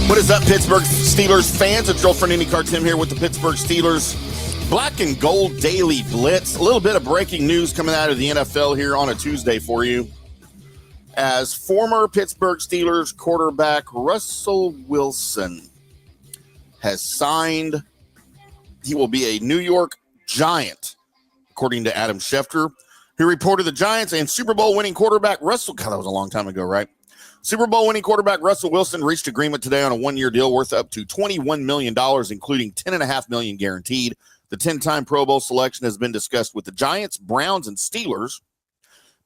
What is up, Pittsburgh Steelers fans? It's your friend IndyCar Tim here with the Pittsburgh Steelers Black and Gold Daily Blitz. A little bit of breaking news coming out of the NFL here on a Tuesday for you. As former Pittsburgh Steelers quarterback Russell Wilson has signed, he will be a New York Giant, according to Adam Schefter, who reported the Giants and Super Bowl winning quarterback Russell, God, that was a long time ago, right? Super Bowl winning quarterback Russell Wilson reached agreement today on a one-year deal worth up to $21 million, including $10.5 million guaranteed. The 10-time Pro Bowl selection has been discussed with the Giants, Browns, and Steelers,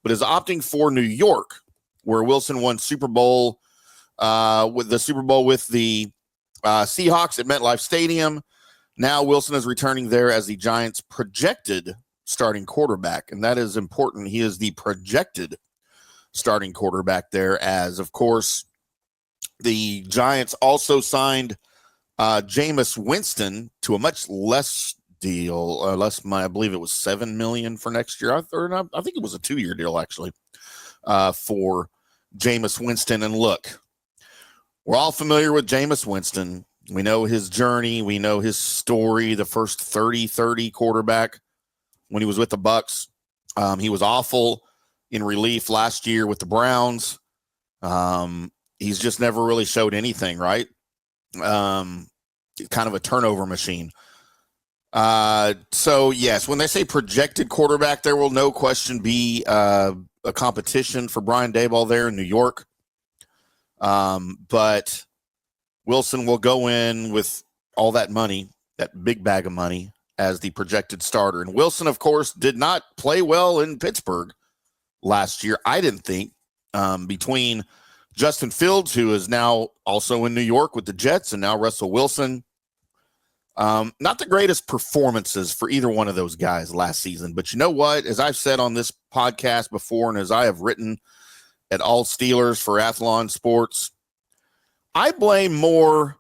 but is opting for New York, where Wilson won Super Bowl with the Seahawks at MetLife Stadium. Now Wilson is returning there as the Giants' projected starting quarterback, and that is important. He is the projected starting quarterback there, as, of course, the Giants also signed Jameis Winston to a much less deal, I believe it was $7 million for next year. I think it was a 2-year deal, actually, for Jameis Winston. And look, we're all familiar with Jameis Winston. We know his journey. We know his story, the first 30-30 quarterback when he was with the Bucs. He was awful in relief last year with the Browns. He's just never really showed anything, right? Kind of a turnover machine. So, yes, when they say projected quarterback, there will no question be a competition for Brian Daboll there in New York. But Wilson will go in with all that money, that big bag of money, as the projected starter. And Wilson, of course, did not play well in Pittsburgh last year, I didn't think, between Justin Fields, who is now also in New York with the Jets, and now Russell Wilson. Not the greatest performances for either one of those guys last season. But you know what? As I've said on this podcast before, and as I have written at All Steelers for Athlon Sports, I blame more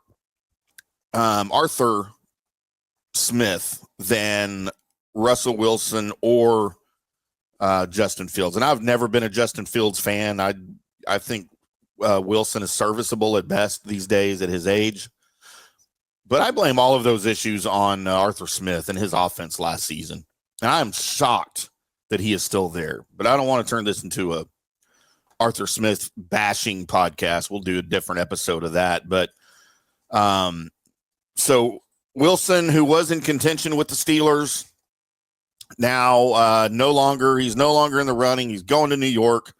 Arthur Smith than Russell Wilson or Justin Fields. And I've never been a Justin Fields fan. I think Wilson is serviceable at best these days at his age. But I blame all of those issues on Arthur Smith and his offense last season. And I'm shocked that he is still there. But I don't want to turn this into a Arthur Smith bashing podcast. We'll do a different episode of that. But so Wilson, who was in contention with the Steelers, now he's no longer in the running. He's going to New York.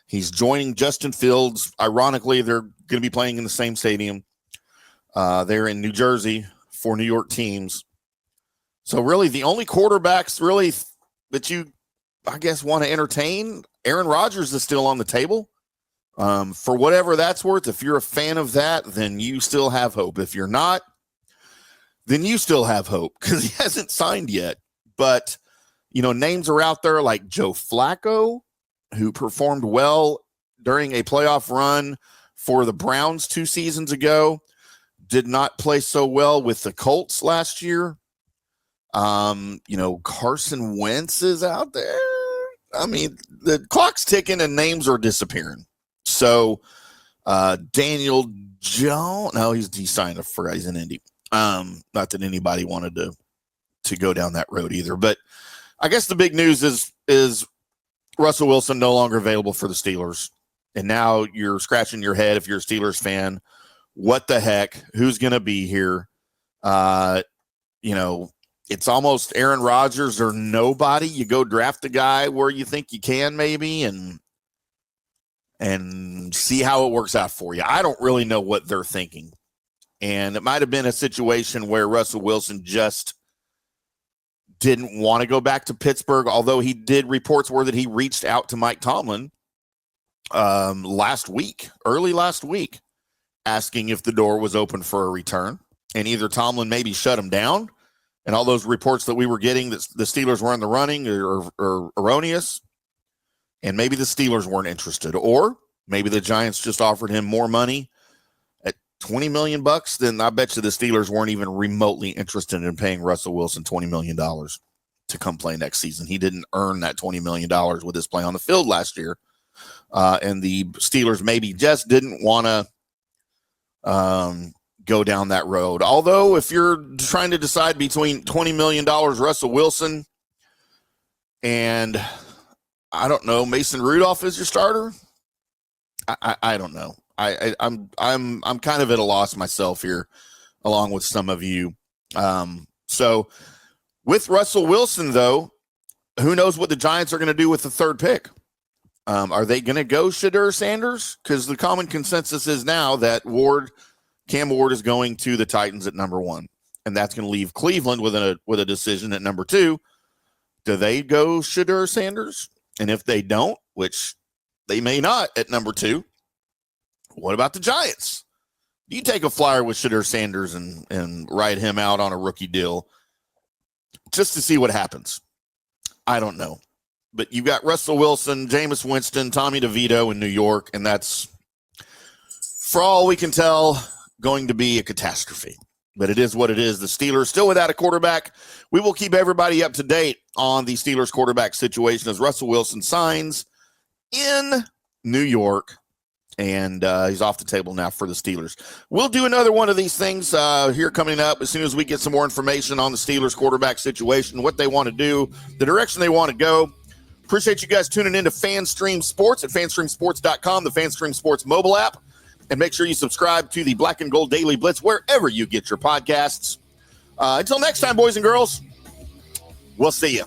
He's joining Justin Fields. Ironically, they're going to be playing in the same stadium. They're in New Jersey for New York teams. So really the only quarterbacks really that you, I guess, want to entertain, Aaron Rodgers is still on the table. For whatever that's worth, if you're a fan of that, then you still have hope. If you're not, then you still have hope because he hasn't signed yet. But, you know, names are out there like Joe Flacco, who performed well during a playoff run for the Browns 2 seasons ago, did not play so well with the Colts last year. Carson Wentz is out there. I mean, the clock's ticking and names are disappearing. So Daniel Jones, no, he signed for he's in Indy. Not that anybody wanted to go down that road either. But I guess the big news is Russell Wilson no longer available for the Steelers. And now you're scratching your head if you're a Steelers fan. What the heck? Who's going to be here? It's almost Aaron Rodgers or nobody. You go draft a guy where you think you can maybe and see how it works out for you. I don't really know what they're thinking. And it might have been a situation where Russell Wilson just didn't want to go back to Pittsburgh, although reports were that he reached out to Mike Tomlin early last week, asking if the door was open for a return. And either Tomlin maybe shut him down, and all those reports that we were getting that the Steelers were in the running are erroneous, and maybe the Steelers weren't interested, or maybe the Giants just offered him more money at $20 million. Then I bet you the Steelers weren't even remotely interested in paying Russell Wilson $20 million to come play next season. He didn't earn that $20 million with his play on the field last year. And the Steelers maybe just didn't want to go down that road. Although, if you're trying to decide between $20 million Russell Wilson and, I don't know, Mason Rudolph is your starter, I don't know. I'm kind of at a loss myself here, along with some of you. So with Russell Wilson, though, who knows what the Giants are going to do with the third pick? Are they going to go Shadur Sanders? Because the common consensus is now that Cam Ward is going to the Titans at number 1, and that's going to leave Cleveland with a decision at number 2. Do they go Shadur Sanders? And if they don't, which they may not at number 2, what about the Giants? Do you take a flyer with Shadur Sanders and ride him out on a rookie deal just to see what happens? I don't know. But you've got Russell Wilson, Jameis Winston, Tommy DeVito in New York, and that's, for all we can tell, going to be a catastrophe. But it is what it is. The Steelers still without a quarterback. We will keep everybody up to date on the Steelers quarterback situation as Russell Wilson signs in New York, and he's off the table now for the Steelers. We'll do another one of these things here coming up as soon as we get some more information on the Steelers quarterback situation, what they want to do, the direction they want to go. Appreciate you guys tuning in to FanStream Sports at fanstreamsports.com, the FanStream Sports mobile app. And make sure you subscribe to the Black and Gold Daily Blitz wherever you get your podcasts. Until next time, boys and girls, we'll see you.